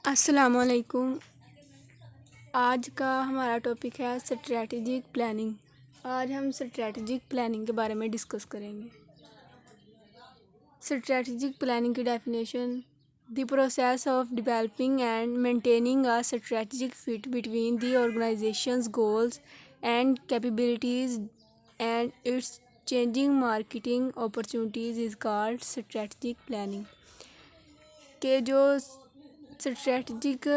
अस्सलामुअलैकुम। आज का हमारा टॉपिक है स्ट्रैटेजिक प्लानिंग। आज हम स्ट्रैटेजिक प्लानिंग के बारे में डिस्कस करेंगे। स्ट्रैटेजिक प्लानिंग की definition: the process of developing and maintaining a strategic fit between the organisations goals and capabilities and its changing marketing opportunities is called strategic planning. के जो strategic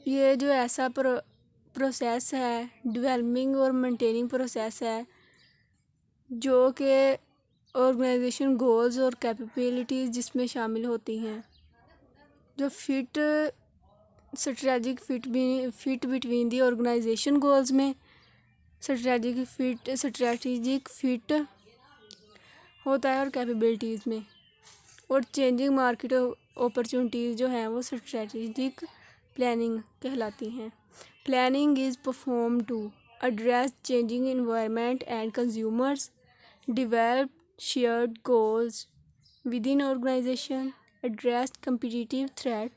ये जो ऐसा प्रोसेस है, डेवलपिंग और maintaining process है, जो कि ऑर्गेनाइजेशन गोल्स और कैपेबिलिटीज़ जिसमें शामिल होती हैं। जो strategic fit between the organisation goals में स्ट्रैटेजिक फिट होता है और कैपेबिलिटीज़ में, और चेंजिंग मार्केट अपॉर्चुनिटीज़ जो हैं वो स्ट्रैटेजिक प्लानिंग कहलाती हैं। Planning is perform to address changing environment and consumers, develop shared goals within organization, address competitive threat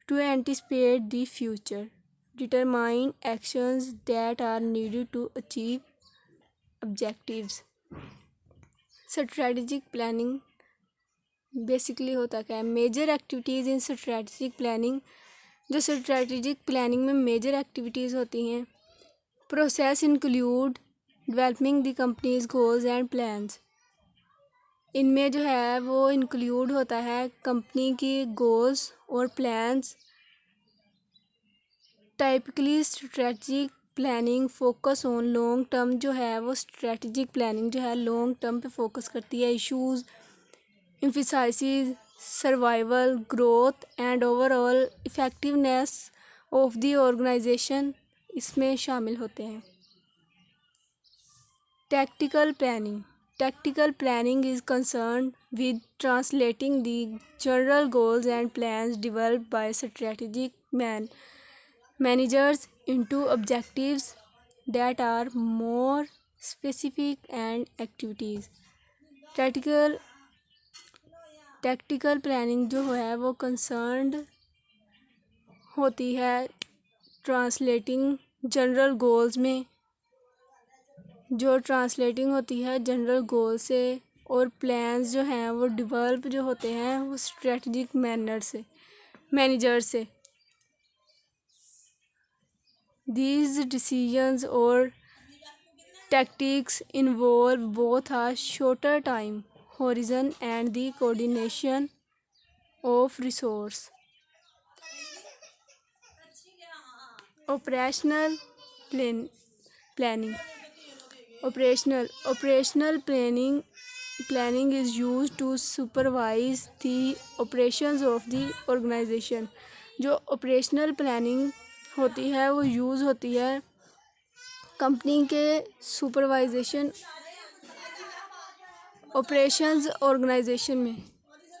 to anticipate the future, determine actions that are needed to achieve objectives। Strategic planning basically होता क्या है? Major activities in strategic planning. जो strategic planning में major activities होती हैं, process include developing the company's goals and plans. इनमें जो है वो इंक्लूड होता है कंपनी की गोल्स और plans. Typically strategic planning focus on long term, जो है वो स्ट्रैटेजिक प्लानिंग जो है लॉन्ग टर्म पे फोकस करती है। Issues emphasises survival, growth and overall effectiveness of the organisation इसमें शामिल होते हैं। Tactical planning. Tactical planning is concerned with translating the general goals and plans developed by strategic managers into objectives that are more specific and activities. Tactical planning जो है वो concerned होती है translating general goals में, जो translating होती है general गोल से, और प्लान्स जो हैं वो डेवलप जो होते हैं वो स्ट्रेटजिक मैनेजर से। दीज डिसीजंस और tactics involve both a shorter time horizon and the coordination of resource. Operational planning. Operational planning is used to supervise the operations of the organization। जो ऑपरेशनल प्लानिंग होती है वो use होती है company के सुपरवाइजेशन operations organisation में।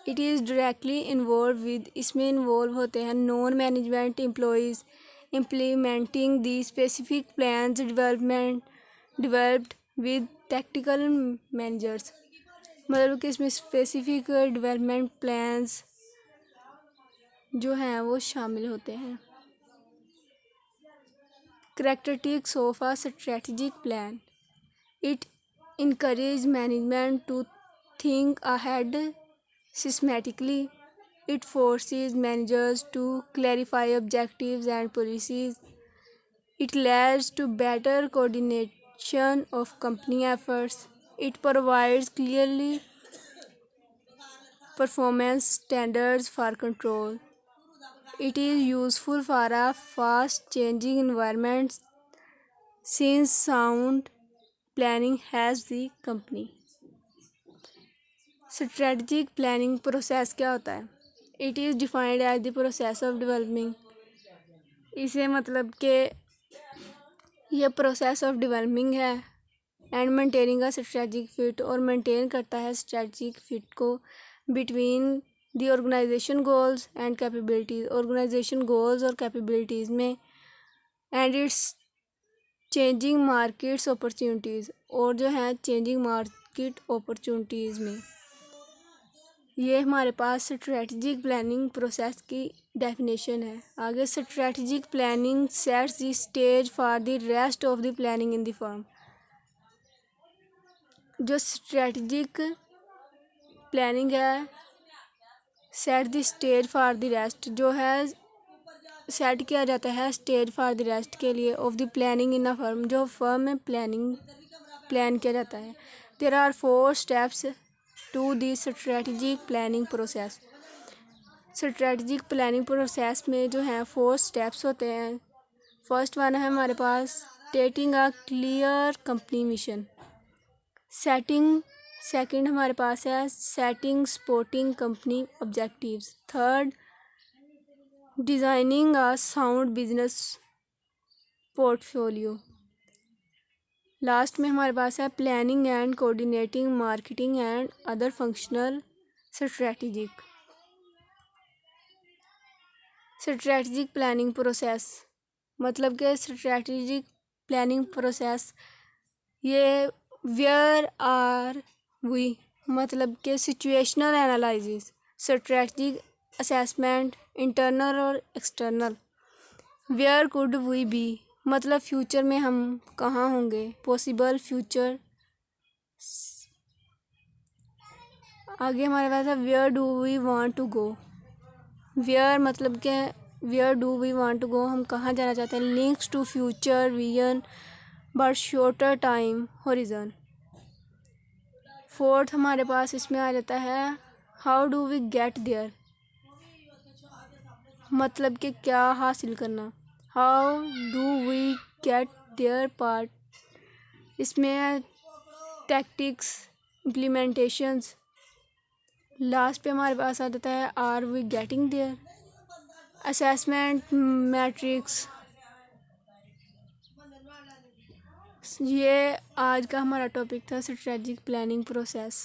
It is directly involve with, इसमें involve होते हैं non management employees implementing the specific plans developed with tactical managers। मतलब कि इसमें स्पेसिफिक डेवलपमेंट प्लान्स जो हैं वो शामिल होते हैं। Characteristics of a strategic plan: it encourages management to think ahead systematically। It forces managers to clarify objectives and policies। It leads to better coordination of company efforts। It provides clearly performance standards for control। It is useful for a fast changing environment since sound planning has the company। Strategic planning process क्या होता है? It is defined as the process of developing। इसे मतलब कि यह process of developing है and maintaining का strategic fit, और मेंटेन करता है स्ट्रेटजिक फिट को between the organisation goals and capabilities, organisation goals और कैपेबिलिटीज़ में, and its changing markets opportunities, और जो है चेंजिंग मार्केट अपॉर्चुनिटीज़ में। ये हमारे पास स्ट्रेटजिक प्लानिंग प्रोसेस की डेफिनेशन है। आगे, strategic planning sets the stage for the rest of the planning in the firm. जो स्ट्रेटजिक प्लानिंग है, set the stage for the rest, जो है सेट किया जाता है स्टेज फॉर द रेस्ट के लिए of the planning in a firm, जो फर्म में प्लान किया जाता है। There are 4 steps to the strategic planning process. Strategic planning process में जो है 4 स्टेप्स होते हैं। फर्स्ट वन है हमारे पास stating a clear company mission. Second हमारे पास है setting supporting company objectives. Third, designing a sound business portfolio. Last में हमारे पास है planning and coordinating marketing and other functional strategic planning process. मतलब कि स्ट्रेटजिक प्लानिंग प्रोसेस ये वेयर आर वी, मतलब कि situational analysis, strategic assessment internal और external. Where could we be, मतलब फ्यूचर में हम कहाँ होंगे, पॉसिबल फ्यूचर। आगे हमारे पास है where do we want to go. Where मतलब कि where do we want to go, हम कहाँ जाना चाहते हैं। Links to future vision but shorter time horizon. Fourth हमारे पास इसमें आ जाता है how do we get there, मतलब कि क्या हासिल करना। How do we get there part, इसमें टैक्टिक्स इम्प्लीमेंटेशंस। लास्ट पे हमारे पास आ जाता है are we getting there, assessment matrix. ये आज का हमारा टॉपिक था स्ट्रेटजिक प्लानिंग प्रोसेस।